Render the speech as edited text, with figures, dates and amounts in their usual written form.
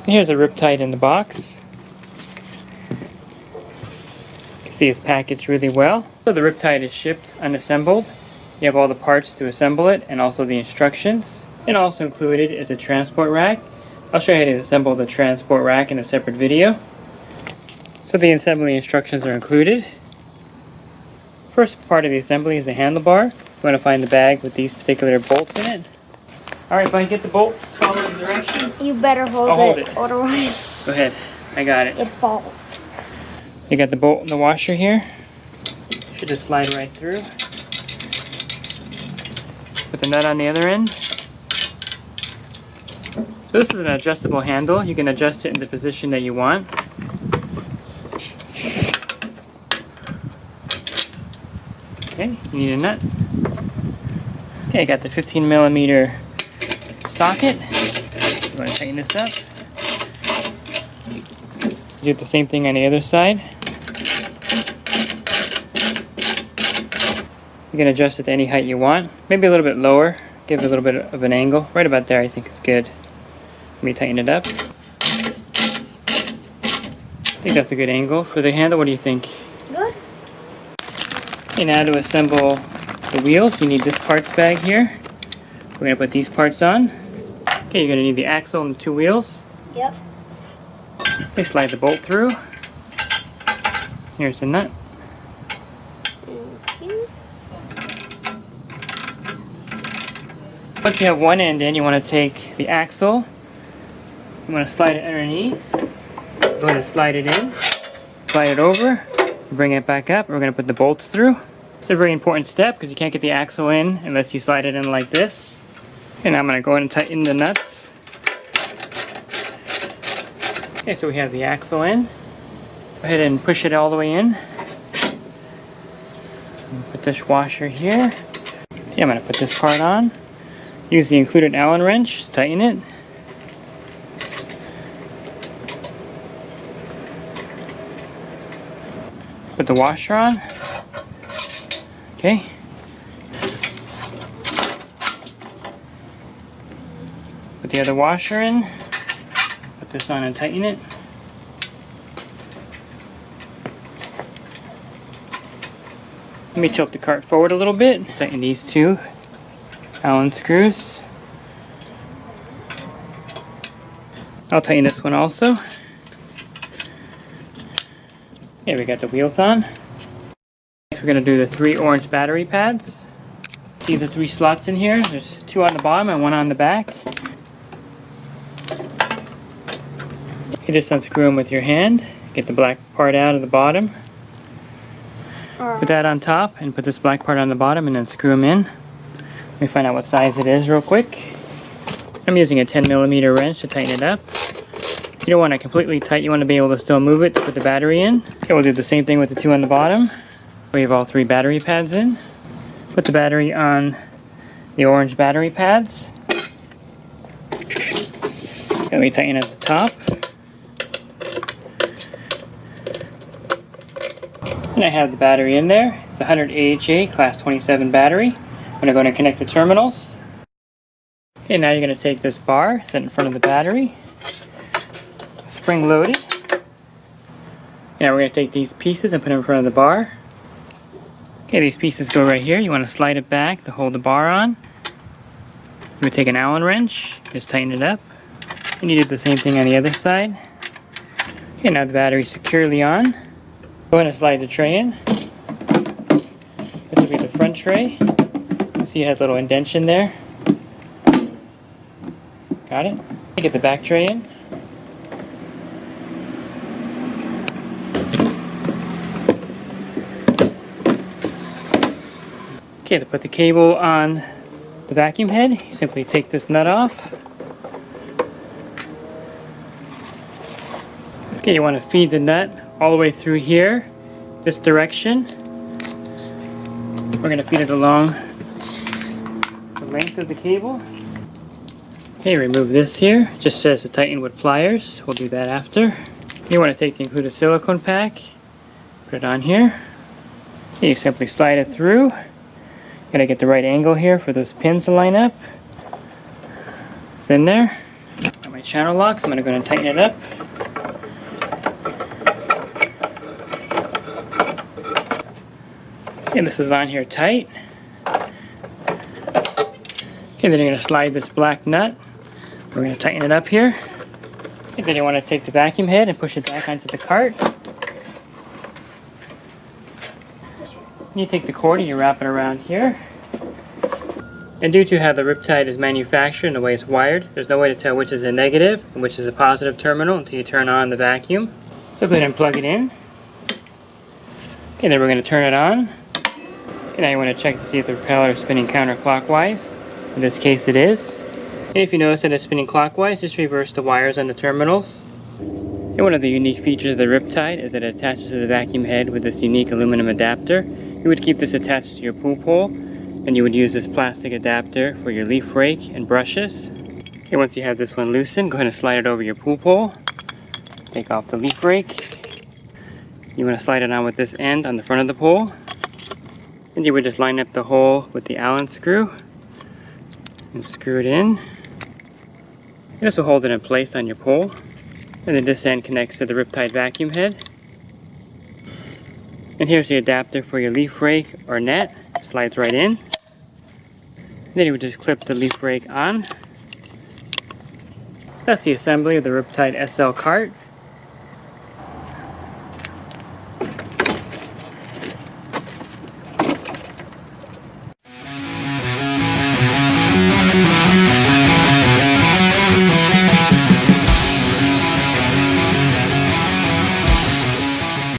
And here's a Riptide in the box. You can see it's packaged really well. So the Riptide is shipped unassembled. You have all the parts to assemble it and also the instructions. And also included is a transport rack. I'll show you how to assemble the transport rack in a separate video. So the assembly instructions are included. First part of the assembly is the handlebar. You want to find the bag with these particular bolts in it. Alright, buddy, get the bolts, follow the directions. You better hold it, otherwise... Go ahead, I got it. It falls. You got the bolt and the washer here. Should just slide right through. Put the nut on the other end. So this is an adjustable handle. You can adjust it in the position that you want. Okay, you need a nut. Okay, I got the 15mm socket. You want to tighten this up. Do the same thing on the other side. You can adjust it to any height you want. Maybe a little bit lower. Give it a little bit of an angle. Right about there I think is good. Let me tighten it up. I think that's a good angle for the handle. What do you think? Good. Okay, now to assemble the wheels, you need this parts bag here. We're going to put these parts on. Okay, you're going to need the axle and the two wheels. Yep. Okay, slide the bolt through. Here's the nut. Once you have one end in, you want to take the axle. You want to slide it underneath. Go ahead and slide it in. Slide it over. Bring it back up. We're going to put the bolts through. It's a very important step because you can't get the axle in unless you slide it in like this. And I'm going to go ahead and tighten the nuts. Okay, so we have the axle in. Go ahead and push it all the way in. Put this washer here. Okay, I'm going to put this part on. Use the included Allen wrench to tighten it. Put the washer on. Okay. Put the other washer in. Put this on and tighten it. Let me tilt the cart forward a little bit. Tighten these two Allen screws. I'll tighten this one also. Okay, we got the wheels on. Next we're going to do the 3 orange battery pads. See the 3 slots in here? There's 2 on the bottom and 1 on the back. You just unscrew them with your hand. Get the black part out of the bottom. Put that on top and put this black part on the bottom and then screw them in. Let me find out what size it is real quick. I'm using a 10mm wrench to tighten it up. You don't want it completely tight, you want to be able to still move it to put the battery in. Okay, we'll do the same thing with the 2 on the bottom. We have all 3 battery pads in. Put the battery on the orange battery pads. Let me tighten at the top. And I have the battery in there. It's a 100 AHA class 27 battery. I'm going to go and connect the terminals. Okay, now you're going to take this bar, set it in front of the battery. Spring loaded. Now we're going to take these pieces and put them in front of the bar. Okay, these pieces go right here. You want to slide it back to hold the bar on. You would take an Allen wrench, just tighten it up. And you do the same thing on the other side. Okay, now the battery's securely on. Go ahead and slide the tray in. This will be the front tray. You see it has a little indentation there. Got it? Get the back tray in. Okay, to put the cable on the vacuum head, you simply take this nut off. Okay, you want to feed the nut all the way through here, this direction. We're going to feed it along the length of the cable. Okay, remove this here. It just says to tighten with pliers. We'll do that after. You want to take the included silicone pack, put it on here. Okay, you simply slide it through. Gotta get the right angle here for those pins to line up. It's in there. I'm my channel locks. I'm going to go and tighten it up. And this is on here tight. Okay, then you're going to slide this black nut. We're going to tighten it up here. And then you want to take the vacuum head and push it back onto the cart. You take the cord and you wrap it around here. And due to how the Riptide is manufactured and the way it's wired, there's no way to tell which is a negative and which is a positive terminal until you turn on the vacuum. So go ahead and plug it in. Okay, then we're going to turn it on. And now you want to check to see if the propeller is spinning counterclockwise. In this case it is. And if you notice that it's spinning clockwise, just reverse the wires on the terminals. And one of the unique features of the Riptide is that it attaches to the vacuum head with this unique aluminum adapter. You would keep this attached to your pool pole, and you would use this plastic adapter for your leaf rake and brushes. And once you have this one loosened, go ahead and slide it over your pool pole. Take off the leaf rake. You want to slide it on with this end on the front of the pole. And you would just line up the hole with the Allen screw and screw it in. And this will hold it in place on your pole. And then this end connects to the Riptide vacuum head. And here's the adapter for your leaf rake or net. Slides right in. And then you would just clip the leaf rake on. That's the assembly of the Riptide SL cart.